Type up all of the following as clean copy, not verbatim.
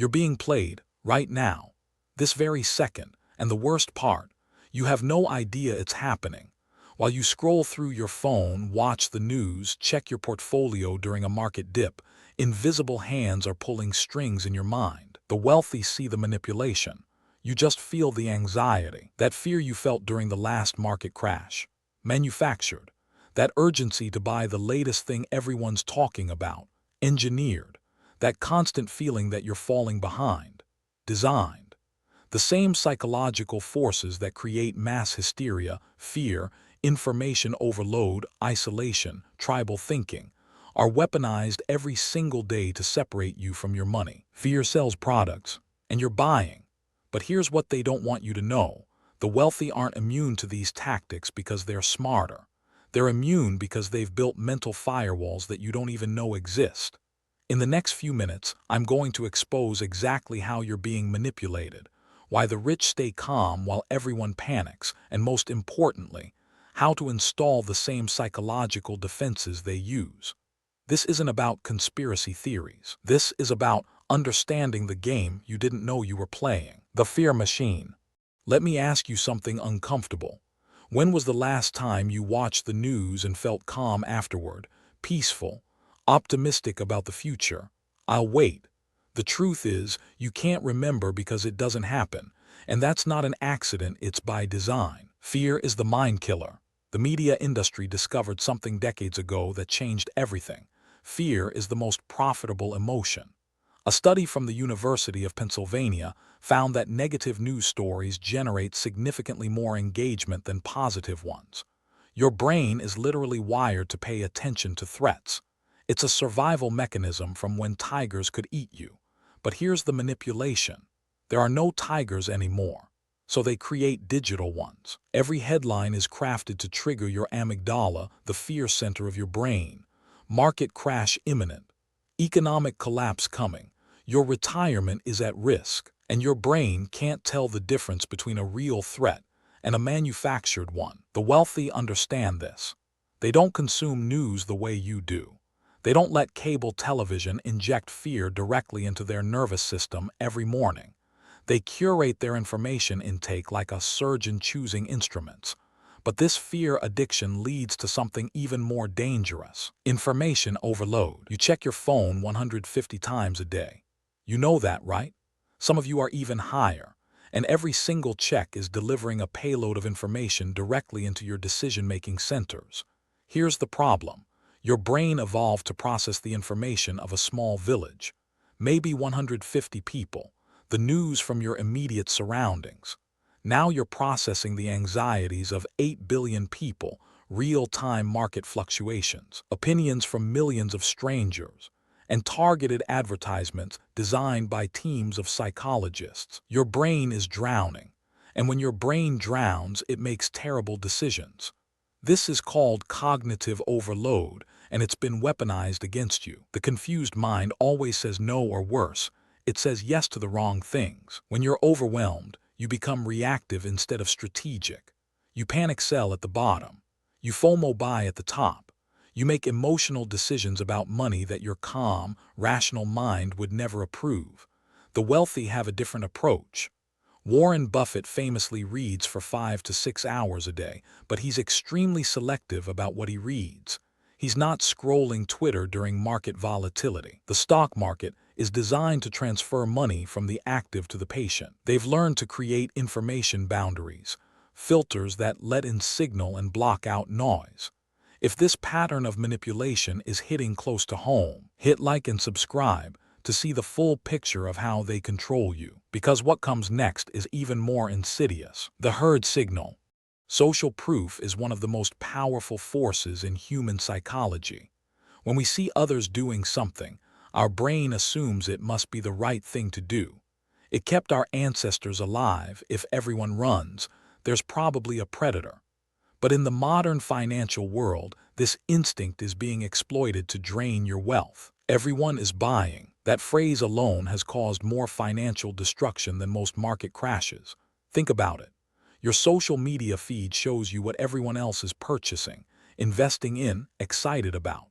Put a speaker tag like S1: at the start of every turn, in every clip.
S1: You're being played, right now, this very second, and the worst part, you have no idea it's happening. While you scroll through your phone, watch the news, check your portfolio during a market dip, invisible hands are pulling strings in your mind. The wealthy see the manipulation. You just feel the anxiety, that fear you felt during the last market crash. Manufactured. That urgency to buy the latest thing everyone's talking about. Engineered. That constant feeling that you're falling behind. Designed. The same psychological forces that create mass hysteria, fear, information overload, isolation, tribal thinking, are weaponized every single day to separate you from your money. Fear sells products, and you're buying. But here's what they don't want you to know. The wealthy aren't immune to these tactics because they're smarter. They're immune because they've built mental firewalls that you don't even know exist. In the next few minutes, I'm going to expose exactly how you're being manipulated, why the rich stay calm while everyone panics, and most importantly, how to install the same psychological defenses they use. This isn't about conspiracy theories. This is about understanding the game you didn't know you were playing. The fear machine. Let me ask you something uncomfortable. When was the last time you watched the news and felt calm afterward, peaceful, optimistic about the future? I'll wait. The truth is, you can't remember because it doesn't happen, and that's not an accident, it's by design. Fear is the mind killer. The media industry discovered something decades ago that changed everything. Fear is the most profitable emotion. A study from the University of Pennsylvania found that negative news stories generate significantly more engagement than positive ones. Your brain is literally wired to pay attention to threats. It's a survival mechanism from when tigers could eat you. But here's the manipulation. There are no tigers anymore, so they create digital ones. Every headline is crafted to trigger your amygdala, the fear center of your brain. Market crash imminent. Economic collapse coming. Your retirement is at risk, and your brain can't tell the difference between a real threat and a manufactured one. The wealthy understand this. They don't consume news the way you do. They don't let cable television inject fear directly into their nervous system every morning. They curate their information intake like a surgeon choosing instruments. But this fear addiction leads to something even more dangerous. Information overload. You check your phone 150 times a day. You know that, right? Some of you are even higher. And every single check is delivering a payload of information directly into your decision-making centers. Here's the problem. Your brain evolved to process the information of a small village, maybe 150 people, the news from your immediate surroundings. Now you're processing the anxieties of 8 billion people, real-time market fluctuations, opinions from millions of strangers, and targeted advertisements designed by teams of psychologists. Your brain is drowning, and when your brain drowns, it makes terrible decisions. This is called cognitive overload, and it's been weaponized against you. The confused mind always says no, or worse, it says yes to the wrong things. When you're overwhelmed, you become reactive instead of strategic. You panic sell at the bottom. You FOMO buy at the top. You make emotional decisions about money that your calm, rational mind would never approve. The wealthy have a different approach. Warren Buffett famously reads for 5 to 6 hours a day, but he's extremely selective about what he reads. He's not scrolling Twitter during market volatility. The stock market is designed to transfer money from the active to the patient. They've learned to create information boundaries, filters that let in signal and block out noise. If this pattern of manipulation is hitting close to home, hit like and subscribe to see the full picture of how they control you. Because what comes next is even more insidious. The herd signal. Social proof is one of the most powerful forces in human psychology. When we see others doing something, our brain assumes it must be the right thing to do. It kept our ancestors alive. If everyone runs, there's probably a predator. But in the modern financial world, this instinct is being exploited to drain your wealth. Everyone is buying. That phrase alone has caused more financial destruction than most market crashes. Think about it. Your social media feed shows you what everyone else is purchasing, investing in, excited about.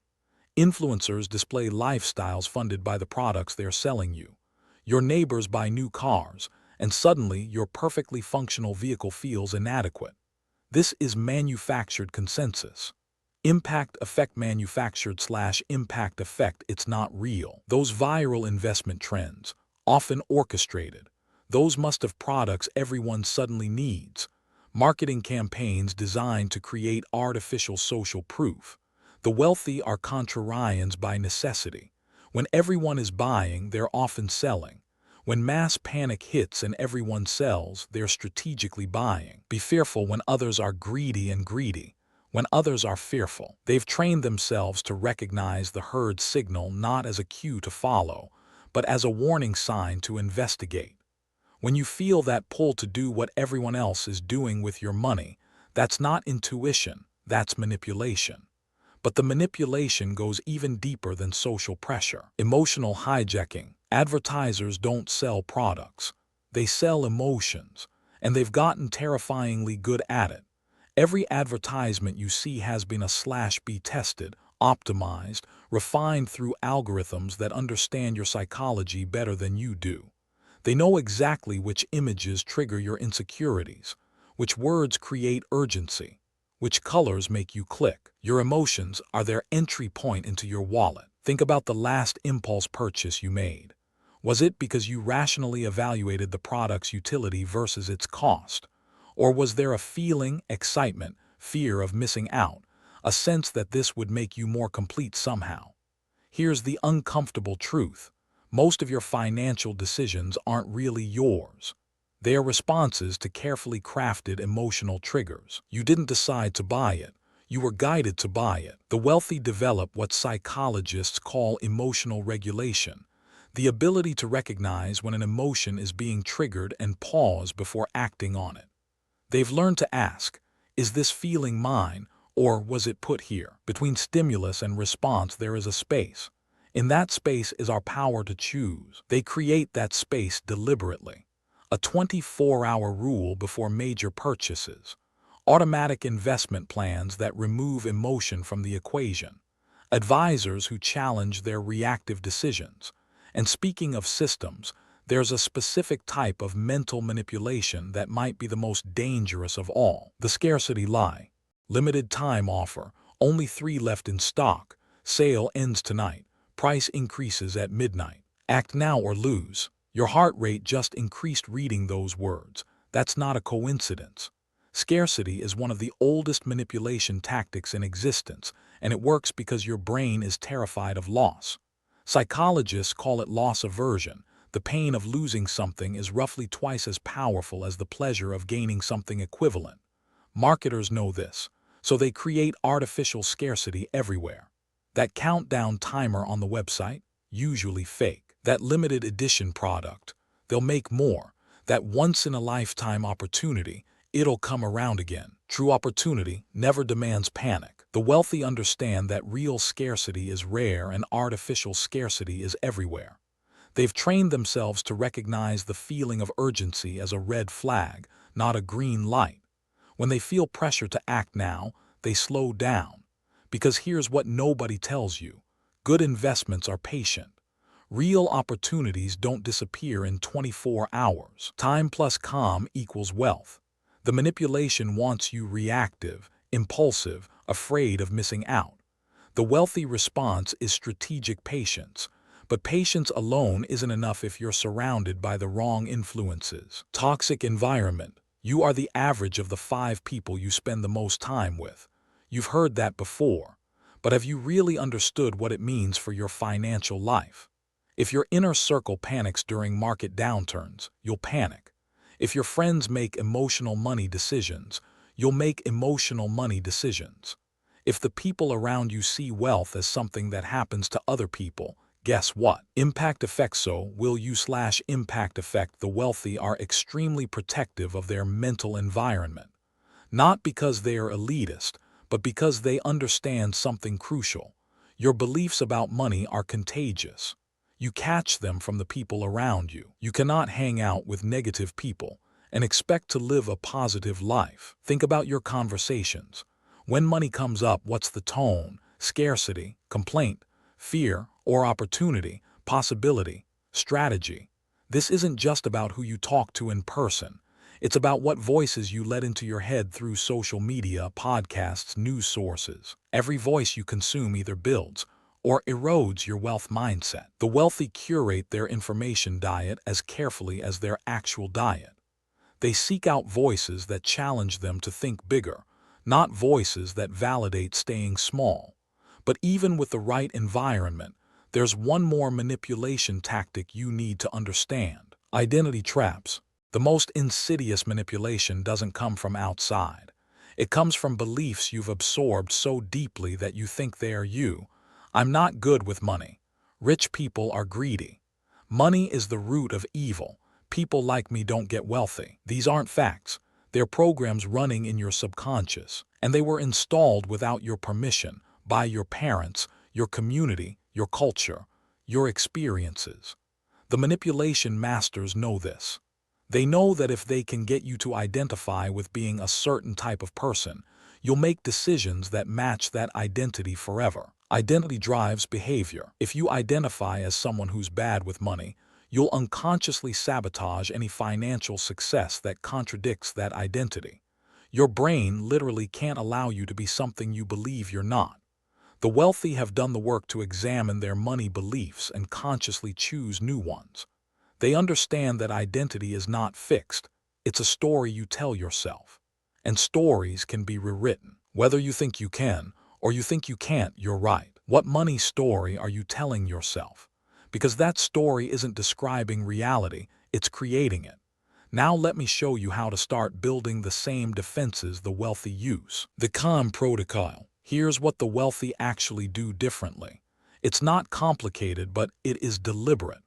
S1: Influencers display lifestyles funded by the products they're selling you. Your neighbors buy new cars, and suddenly your perfectly functional vehicle feels inadequate. This is manufactured consensus. Impact effect manufactured/impact effect, it's not real. Those viral investment trends, often orchestrated, those must-have products everyone suddenly needs. Marketing campaigns designed to create artificial social proof. The wealthy are contrarians by necessity. When everyone is buying, they're often selling. When mass panic hits and everyone sells, they're strategically buying. Be fearful when others are greedy and greedy. When others are fearful, they've trained themselves to recognize the herd signal not as a cue to follow, but as a warning sign to investigate. When you feel that pull to do what everyone else is doing with your money, that's not intuition, that's manipulation. But the manipulation goes even deeper than social pressure. Emotional hijacking. Advertisers don't sell products. They sell emotions, and they've gotten terrifyingly good at it. Every advertisement you see has been a/be tested, optimized, refined through algorithms that understand your psychology better than you do. They know exactly which images trigger your insecurities, which words create urgency, which colors make you click. Your emotions are their entry point into your wallet. Think about the last impulse purchase you made. Was it because you rationally evaluated the product's utility versus its cost? Or was there a feeling, excitement, fear of missing out, a sense that this would make you more complete somehow? Here's the uncomfortable truth. Most of your financial decisions aren't really yours. They are responses to carefully crafted emotional triggers. You didn't decide to buy it. You were guided to buy it. The wealthy develop what psychologists call emotional regulation, the ability to recognize when an emotion is being triggered and pause before acting on it. They've learned to ask, is this feeling mine, or was it put here? Between stimulus and response there is a space. In that space is our power to choose. They create that space deliberately. A 24-hour rule before major purchases. Automatic investment plans that remove emotion from the equation. Advisors who challenge their reactive decisions. And speaking of systems, there's a specific type of mental manipulation that might be the most dangerous of all. The scarcity lie. Limited time offer. Only 3 left in stock. Sale ends tonight. Price increases at midnight. Act now or lose. Your heart rate just increased reading those words. That's not a coincidence. Scarcity is one of the oldest manipulation tactics in existence, and it works because your brain is terrified of loss. Psychologists call it loss aversion. The pain of losing something is roughly twice as powerful as the pleasure of gaining something equivalent. Marketers know this, so they create artificial scarcity everywhere. That countdown timer on the website, usually fake. That limited edition product, they'll make more. That once-in-a-lifetime opportunity, it'll come around again. True opportunity never demands panic. The wealthy understand that real scarcity is rare and artificial scarcity is everywhere. They've trained themselves to recognize the feeling of urgency as a red flag, not a green light. When they feel pressure to act now, they slow down. Because here's what nobody tells you. Good investments are patient. Real opportunities don't disappear in 24 hours. Time plus calm equals wealth. The manipulation wants you reactive, impulsive, afraid of missing out. The wealthy response is strategic patience. But patience alone isn't enough if you're surrounded by the wrong influences. Toxic environment. You are the average of the 5 people you spend the most time with. You've heard that before. But have you really understood what it means for your financial life? If your inner circle panics during market downturns, you'll panic. If your friends make emotional money decisions, you'll make emotional money decisions. If the people around you see wealth as something that happens to other people, guess what? Impact effect. So will you/impact effect. The wealthy are extremely protective of their mental environment. Not because they are elitist, but because they understand something crucial. Your beliefs about money are contagious. You catch them from the people around you. You cannot hang out with negative people and expect to live a positive life. Think about your conversations. When money comes up, what's the tone? Scarcity, complaint, fear, or opportunity, possibility, strategy. This isn't just about who you talk to in person. It's about what voices you let into your head through social media, podcasts, news sources. Every voice you consume either builds or erodes your wealth mindset. The wealthy curate their information diet as carefully as their actual diet. They seek out voices that challenge them to think bigger, not voices that validate staying small. But even with the right environment, there's one more manipulation tactic you need to understand. Identity traps. The most insidious manipulation doesn't come from outside. It comes from beliefs you've absorbed so deeply that you think they are you. I'm not good with money. Rich people are greedy. Money is the root of evil. People like me don't get wealthy. These aren't facts. They're programs running in your subconscious, and they were installed without your permission, by your parents, your community, your culture, your experiences. The manipulation masters know this. They know that if they can get you to identify with being a certain type of person, you'll make decisions that match that identity forever. Identity drives behavior. If you identify as someone who's bad with money, you'll unconsciously sabotage any financial success that contradicts that identity. Your brain literally can't allow you to be something you believe you're not. The wealthy have done the work to examine their money beliefs and consciously choose new ones. They understand that identity is not fixed. It's a story you tell yourself. And stories can be rewritten. Whether you think you can or you think you can't, you're right. What money story are you telling yourself? Because that story isn't describing reality, it's creating it. Now let me show you how to start building the same defenses the wealthy use. The calm protocol. Here's what the wealthy actually do differently. It's not complicated, but it is deliberate.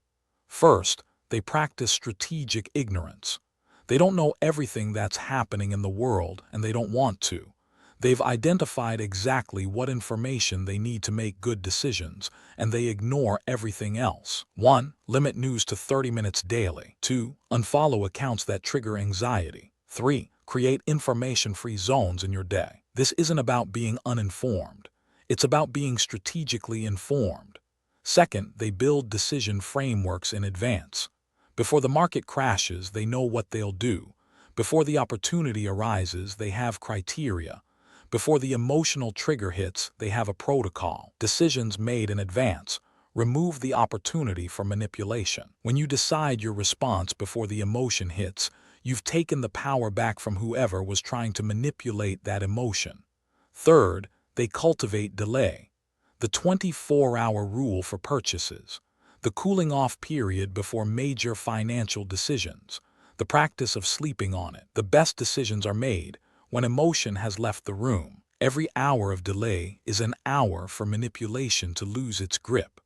S1: First, they practice strategic ignorance. They don't know everything that's happening in the world, and they don't want to. They've identified exactly what information they need to make good decisions, and they ignore everything else. 1. Limit news to 30 minutes daily. 2. Unfollow accounts that trigger anxiety. 3. Create information-free zones in your day. This isn't about being uninformed. It's about being strategically informed. Second, they build decision frameworks in advance. Before the market crashes, they know what they'll do. Before the opportunity arises, they have criteria. Before the emotional trigger hits, they have a protocol. Decisions made in advance remove the opportunity for manipulation. When you decide your response before the emotion hits, you've taken the power back from whoever was trying to manipulate that emotion. Third, they cultivate delay. The 24-hour rule for purchases. The cooling-off period before major financial decisions. The practice of sleeping on it. The best decisions are made when emotion has left the room. Every hour of delay is an hour for manipulation to lose its grip.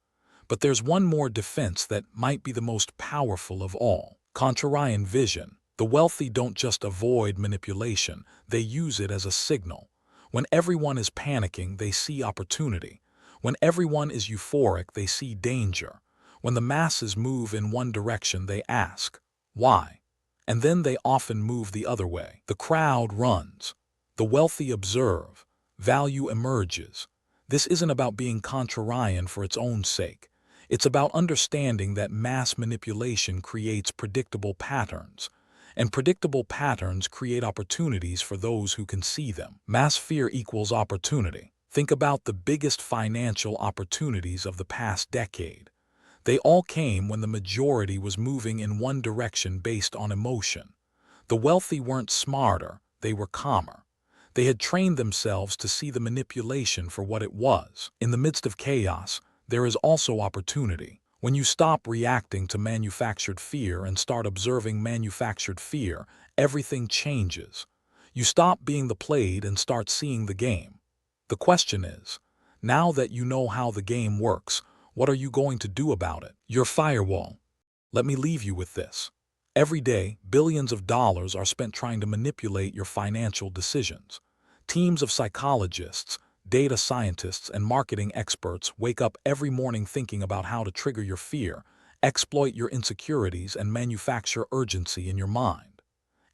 S1: But there's one more defense that might be the most powerful of all. Contrarian vision. The wealthy don't just avoid manipulation, they use it as a signal. When everyone is panicking, they see opportunity. When everyone is euphoric, they see danger. When the masses move in one direction, they ask, why? And then they often move the other way. The crowd runs. The wealthy observe. Value emerges. This isn't about being contrarian for its own sake. It's about understanding that mass manipulation creates predictable patterns, and predictable patterns create opportunities for those who can see them. Mass fear equals opportunity. Think about the biggest financial opportunities of the past decade. They all came when the majority was moving in one direction based on emotion. The wealthy weren't smarter, they were calmer. They had trained themselves to see the manipulation for what it was. In the midst of chaos, there is also opportunity. When you stop reacting to manufactured fear and start observing manufactured fear, everything changes. You stop being the played and start seeing the game. The question is, now that you know how the game works, what are you going to do about it? Your firewall. Let me leave you with this. Every day, billions of dollars are spent trying to manipulate your financial decisions. Teams of psychologists, data scientists, and marketing experts wake up every morning thinking about how to trigger your fear, exploit your insecurities, and manufacture urgency in your mind.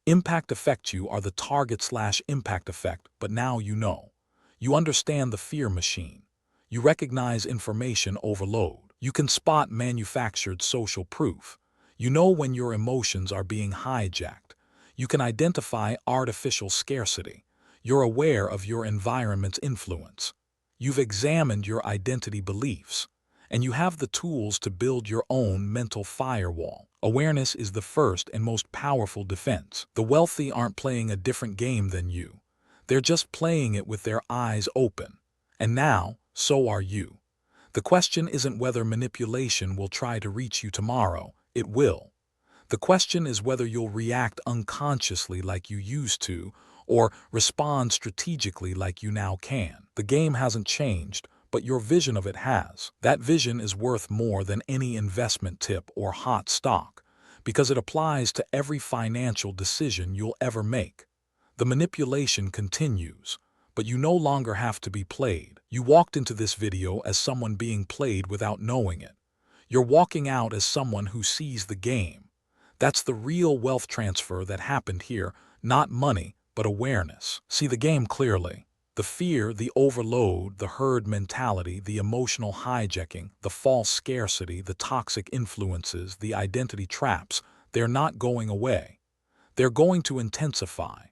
S1: Impact Effect. You are the target/impact effect, but now you know. You understand the fear machine. You recognize information overload. You can spot manufactured social proof. You know when your emotions are being hijacked. You can identify artificial scarcity. You're aware of your environment's influence. You've examined your identity beliefs, and you have the tools to build your own mental firewall. Awareness is the first and most powerful defense. The wealthy aren't playing a different game than you. They're just playing it with their eyes open. And now, so are you. The question isn't whether manipulation will try to reach you tomorrow. It will. The question is whether you'll react unconsciously like you used to, or respond strategically like you now can. The game hasn't changed, but your vision of it has. That vision is worth more than any investment tip or hot stock, because it applies to every financial decision you'll ever make. The manipulation continues, but you no longer have to be played. You walked into this video as someone being played without knowing it. You're walking out as someone who sees the game. That's the real wealth transfer that happened here, not money, but awareness. See the game clearly. The fear, the overload, the herd mentality, the emotional hijacking, the false scarcity, the toxic influences, the identity traps, they're not going away. They're going to intensify.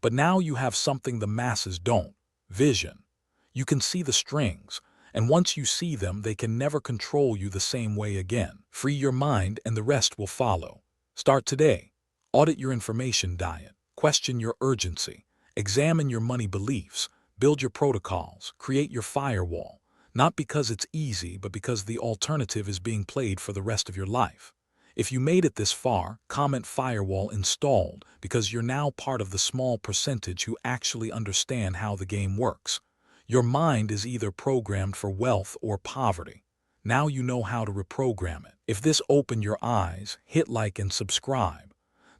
S1: But now you have something the masses don't: vision. You can see the strings, and once you see them, they can never control you the same way again. Free your mind and the rest will follow. Start today. Audit your information diet. Question your urgency. Examine your money beliefs. Build your protocols. Create your firewall. Not because it's easy, but because the alternative is being played for the rest of your life. If you made it this far, comment "firewall installed," because you're now part of the small percentage who actually understand how the game works. Your mind is either programmed for wealth or poverty. Now you know how to reprogram it. If this opened your eyes, hit like and subscribe.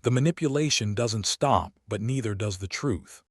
S1: The manipulation doesn't stop, but neither does the truth.